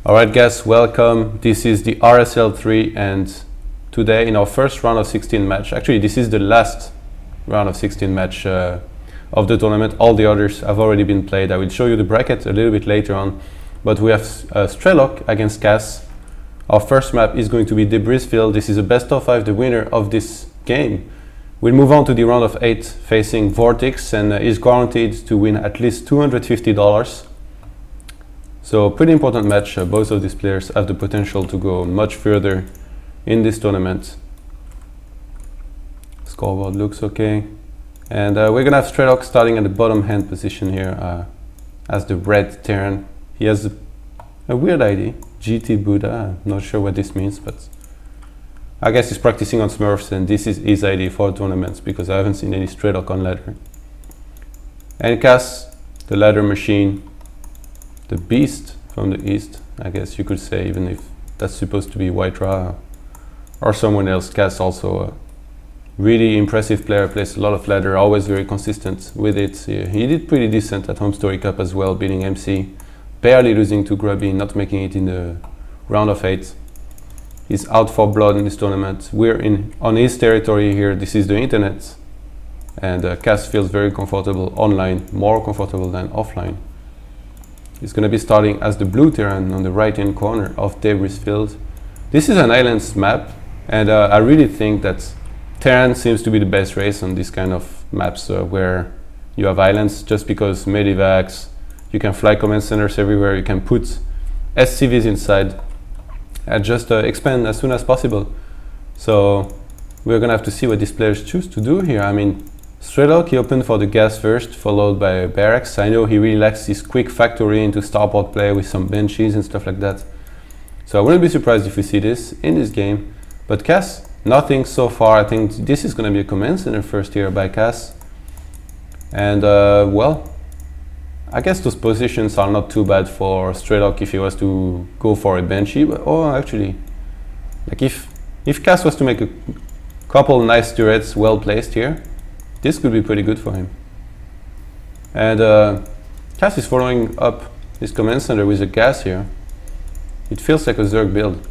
Alright guys, welcome. This is the RSL 3 and today in our first round of 16 match, actually this is the last round of 16 match of the tournament. All the others have already been played. I will show you the bracket a little bit later on, but we have Strelok against Cass. Our first map is going to be Debris Field. This is a best of 5. The winner of this game will move on to the round of 8 facing Vortex and is guaranteed to win at least $250. So pretty important match. Both of these players have the potential to go much further in this tournament. Scoreboard looks okay. And we're gonna have Strelok starting at the bottom hand position here as the red Terran. He has a weird ID, GT Buddha. I'm not sure what this means, but I guess he's practicing on Smurfs and this is his ID for tournaments because I haven't seen any Strelok on ladder. And Cass, the ladder machine, the beast from the east, I guess you could say, even if that's supposed to be White Ra or someone else. Cass also a really impressive player, plays a lot of ladder, always very consistent with it. He did pretty decent at Home Story Cup as well, beating MC, barely losing to Grubby, not making it in the round of 8. He's out for blood in this tournament. We're on his territory here. This is the internet, and Cass feels very comfortable online, more comfortable than offline. He's going to be starting as the blue Terran on the right hand corner of Debris Field. This is an islands map, and I really think that Terran seems to be the best race on this kind of maps where you have islands, just because medivacs, you can fly command centers everywhere, you can put SCVs inside and just expand as soon as possible. So we're going to have to see what these players choose to do here. I mean, Strelok, he opened for the gas first, followed by barracks. I know he really likes this quick factory into starport play with some benches and stuff like that. So I wouldn't be surprised if we see this in this game. But Cass, nothing so far. I think this is going to be a command center first here by Cass. And well, I guess those positions are not too bad for Strelok if he was to go for a benchy. But, oh, actually, like if Cass was to make a couple nice turrets well placed here, this could be pretty good for him. And Cass is following up his command center with a gas here. It feels like a Zerg build.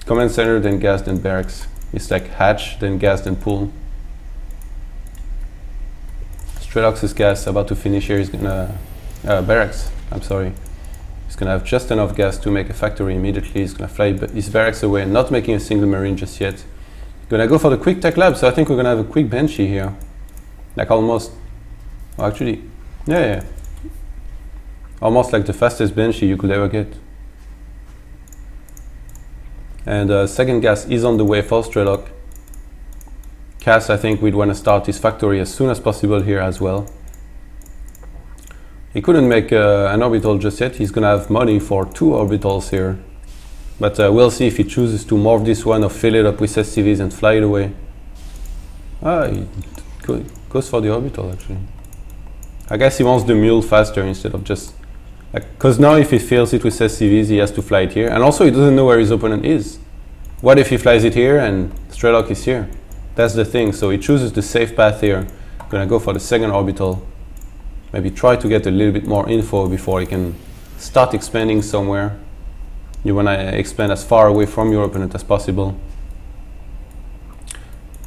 Command center, then gas, then barracks. It's like hatch, then gas, then pool. Strelok's gas about to finish here. He's gonna barracks. I'm sorry. He's gonna have just enough gas to make a factory immediately. He's gonna fly his barracks away, not making a single marine just yet. Gonna go for the quick tech lab. So I think we're gonna have a quick benchy here. Like almost, well, actually, yeah, almost like the fastest benchy you could ever get. And second gas is on the way for Strelok. Cass, I think we'd want to start his factory as soon as possible here as well. He couldn't make an orbital just yet. He's gonna have money for 2 orbitals here, but we'll see if he chooses to morph this one or fill it up with SCVs and fly it away. He goes for the orbital actually. I guess he wants the mule faster instead of just like, because now if he fills it with SCVs he has to fly it here, and also he doesn't know where his opponent is. What if he flies it here and Strelok is here? That's the thing. So he chooses the safe path here. Gonna go for the second orbital, maybe try to get a little bit more info before he can start expanding somewhere. You want to expand as far away from your opponent as possible.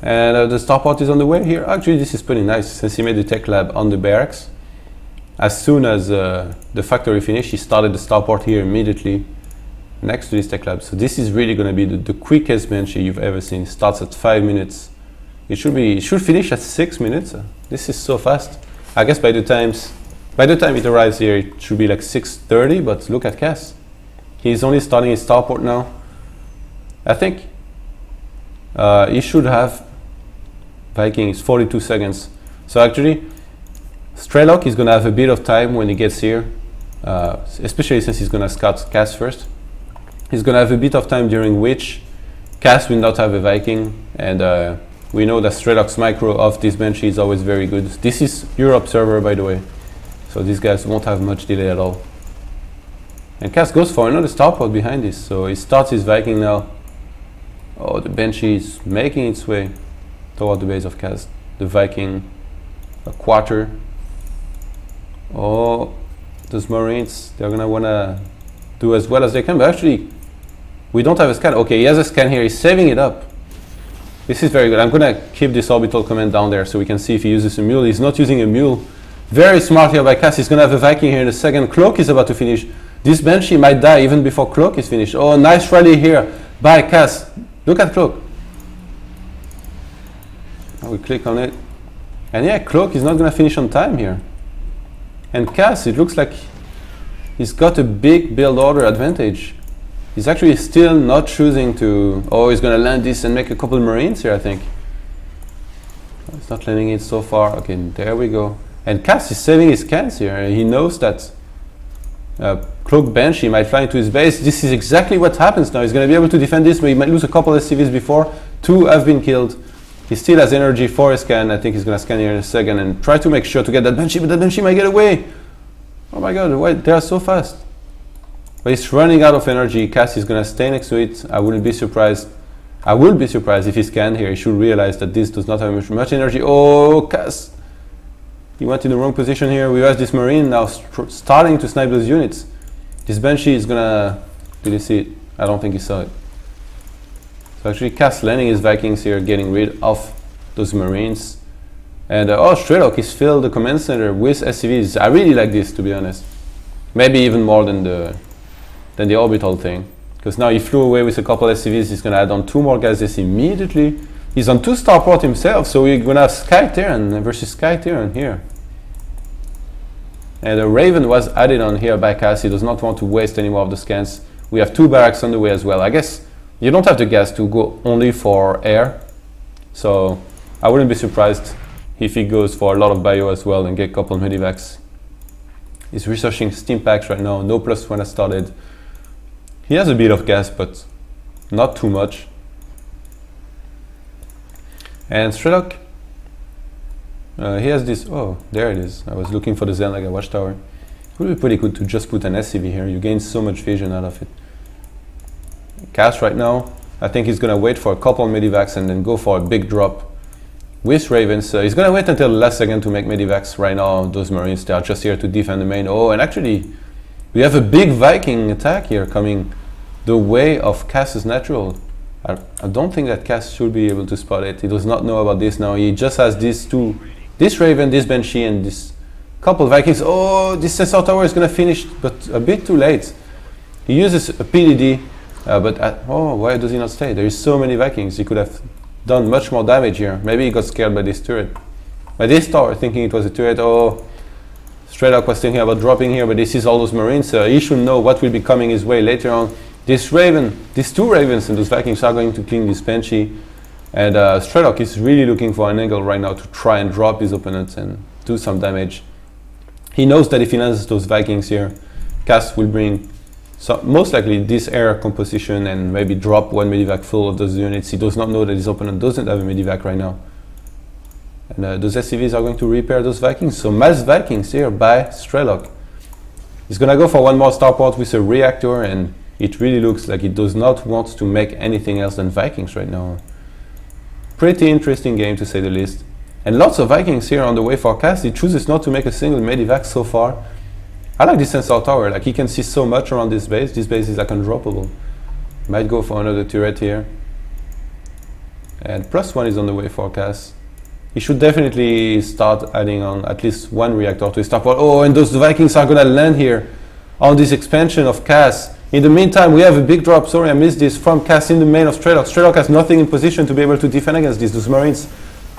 And the starport is on the way here. Actually, this is pretty nice since he made the tech lab on the barracks. As soon as the factory finished, he started the starport here immediately next to this tech lab. So this is really going to be the quickest benchy you've ever seen. It starts at 5 minutes. It should finish at 6 minutes. This is so fast. I guess by the time it arrives here, it should be like 6:30. But look at Cass. He's only starting his starport now. I think he should have Viking is 42 seconds. So actually, Strelok is going to have a bit of time when he gets here, especially since he's going to scout Cass first. He's going to have a bit of time during which Cass will not have a Viking, and we know that Strelok's micro of this bench is always very good. This is Europe server, by the way, so these guys won't have much delay at all. And Cass goes for another starport behind this, so he starts his Viking now. Oh, the benchy is making its way toward the base of Cass. The Viking, a quarter. Oh, those Marines, they're gonna wanna do as well as they can, but actually we don't have a scan. Okay, he has a scan here, he's saving it up. This is very good. I'm gonna keep this orbital command down there so we can see if he uses a mule. He's not using a mule. Very smart here by Cass. He's gonna have a Viking here in a second. Cloak is about to finish. This Banshee might die even before Cloak is finished. Oh, nice rally here by Cass. Look at Cloak. We click on it. And yeah, Cloak is not gonna finish on time here. And Cass, it looks like he's got a big build order advantage. He's actually still not choosing to... Oh, he's going to land this and make a couple Marines here, I think. He's not landing it so far. Okay, there we go. And Cass is saving his scans here. He knows that Cloak Banshee might fly into his base. This is exactly what happens now. He's going to be able to defend this, but he might lose a couple SCVs before. 2 have been killed. He still has energy for a scan. I think he's going to scan here in a second and try to make sure to get that Banshee, but that Banshee might get away. Oh my god, why they are so fast. But he's running out of energy. Cass is going to stay next to it. I wouldn't be surprised. I would be surprised if he scanned here. He should realize that this does not have much energy. Oh, Cass! He went in the wrong position here. We have this Marine now starting to snipe those units. This Banshee is going to... Did he see it? I don't think he saw it. So actually Cass landing his Vikings here, getting rid of those Marines. And oh, Strelok is filled the command center with SCVs. I really like this, to be honest. Maybe even more than the orbital thing, because now he flew away with a couple SCVs. He's gonna add on 2 more gases immediately. He's on 2 starport himself, so we're gonna have Sky Terran versus Sky Terran here. And a Raven was added on here by Cass. He does not want to waste any more of the scans. We have 2 barracks on the way as well. I guess you don't have the gas to go only for air, so I wouldn't be surprised if he goes for a lot of bio as well and get a couple medivacs. He's researching steam packs right now. No +1 has started. He has a bit of gas, but not too much. And Strelok, he has this... Oh, there it is. I was looking for the Zenlaga watchtower. It would be pretty good to just put an SCV here. You gain so much vision out of it. Cass right now, I think he's going to wait for a couple medivacs and then go for a big drop with Ravens. He's going to wait until the last second to make medivacs. Right now, those Marines, they are just here to defend the main. Oh, and actually, we have a big Viking attack here coming the way of Cass's natural. I don't think that Cass should be able to spot it. He does not know about this now. He just has these 2, this Raven, this Banshee, and this couple Vikings. Oh, this Sensor Tower is going to finish, but a bit too late. He uses a PDD, oh, why does he not stay? There is so many Vikings. He could have done much more damage here. Maybe he got scared by this turret. By this tower, thinking it was a turret. Oh, Strelok was thinking about dropping here, but this is all those Marines. He should know what will be coming his way later on. This Raven, these 2 Ravens and those Vikings are going to clean this Banshee. And Strelok is really looking for an angle right now to try and drop his opponents and do some damage. He knows that if he lands those Vikings here, Cass will bring most likely this air composition and maybe drop 1 medivac full of those units. He does not know that his opponent doesn't have a medivac right now. And those SCVs are going to repair those Vikings. So mass Vikings here by Strelok. He's going to go for 1 more starport with a reactor, and it really looks like he does not want to make anything else than Vikings right now. Pretty interesting game, to say the least. And lots of Vikings here on the way for Cass. He chooses not to make a single medivac so far. I like this Sensor Tower. Like, he can see so much around this base. This base is like undroppable. Might go for another turret here. And +1 is on the way for Cass. He should definitely start adding on at least 1 reactor to his starport. Oh, and those Vikings are gonna land here on this expansion of Cass. In the meantime, we have a big drop. Sorry, I missed this, from Cass in the main of Strelok. Strelok has nothing in position to be able to defend against this. Those Marines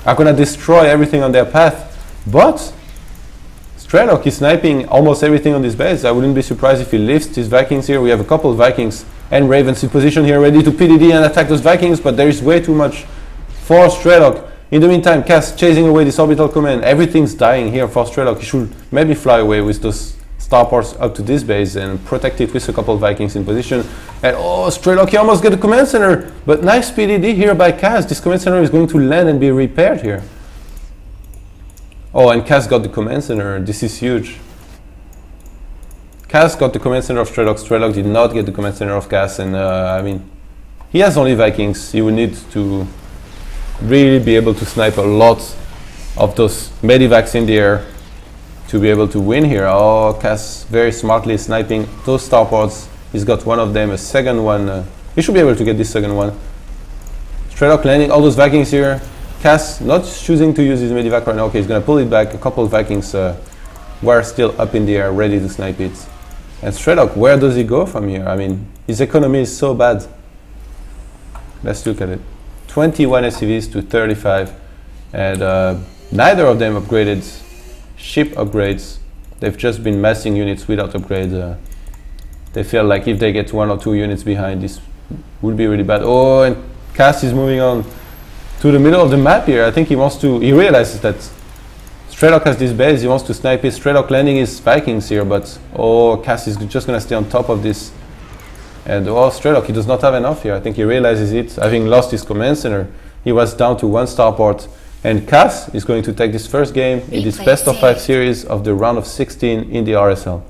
are gonna destroy everything on their path. But Strelok is sniping almost everything on this base. I wouldn't be surprised if he lifts these Vikings here. We have a couple of Vikings and Ravens in position here, ready to PDD and attack those Vikings, but there is way too much for Strelok. In the meantime, Cass chasing away this orbital command. Everything's dying here for Strelok. He should maybe fly away with those starports up to this base and protect it with a couple of Vikings in position. And oh, Strelok, he almost got the command center, but nice PDD here by Cass. This command center is going to land and be repaired here. Oh, and Cass got the command center. This is huge. Cass got the command center of Strelok. Strelok did not get the command center of Cass, and I mean, he has only Vikings. He will need to really be able to snipe a lot of those medivacs in the air to be able to win here. Oh, Cass very smartly sniping those starports He's got one of them, a second one. He should be able to get this second one. Strelok landing all those Vikings here. Cass not choosing to use his medivac right now. Okay, he's gonna pull it back. A couple of Vikings were still up in the air, ready to snipe it. And Strelok, where does he go from here? I mean, his economy is so bad. Let's look at it. 21 SCVs to 35, and neither of them upgraded ship upgrades. They've just been massing units without upgrades. They feel like if they get 1 or 2 units behind, this would be really bad. Oh, and Cass is moving on to the middle of the map here. I think he wants to, he realizes that Strelok has this base, he wants to snipe his Strelok landing his Vikings here, but oh, Cass is just gonna stay on top of this. And oh, Strelok, he does not have enough here. I think he realizes it, having lost his command center. He was down to 1 starport. And Cass is going to take this first game in this best of 5 series of the round of 16 in the RSL.